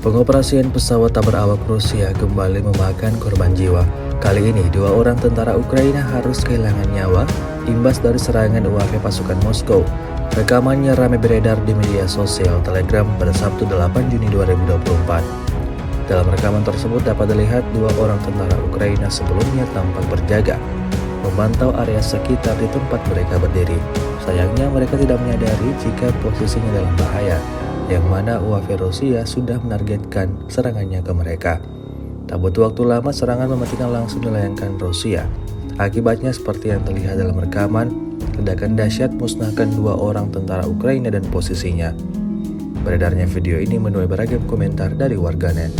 Pengoperasian pesawat tak berawak Rusia kembali memakan korban jiwa. Kali ini, 2 orang tentara Ukraina harus kehilangan nyawa imbas dari serangan UAV pasukan Moskow. Rekamannya ramai beredar di media sosial Telegram pada Sabtu 8 Juni 2024. Dalam rekaman tersebut dapat dilihat 2 orang tentara Ukraina sebelumnya tampak berjaga, memantau area sekitar di tempat mereka berdiri. Sayangnya mereka tidak menyadari jika posisinya dalam bahaya, yang mana UAV Rusia sudah menargetkan serangannya ke mereka. Tak butuh waktu lama, serangan mematikan langsung dilayangkan Rusia. Akibatnya seperti yang terlihat dalam rekaman, ledakan dahsyat musnahkan 2 orang tentara Ukraina dan posisinya. Beredarnya video ini menuai beragam komentar dari warganet.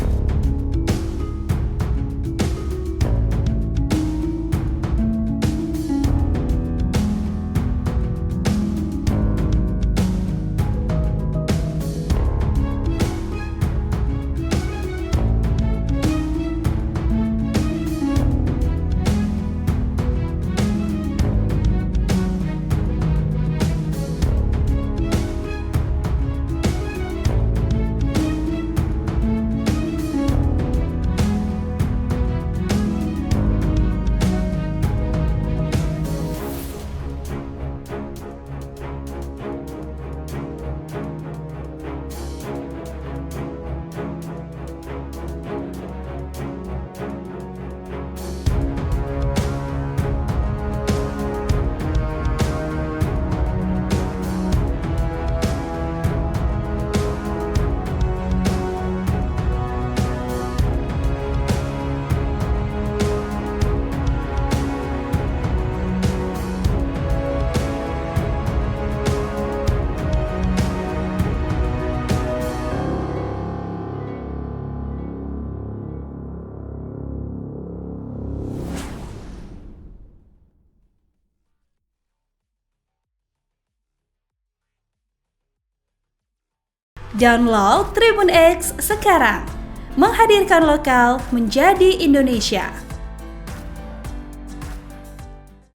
Download Tribun X sekarang, menghadirkan lokal menjadi Indonesia.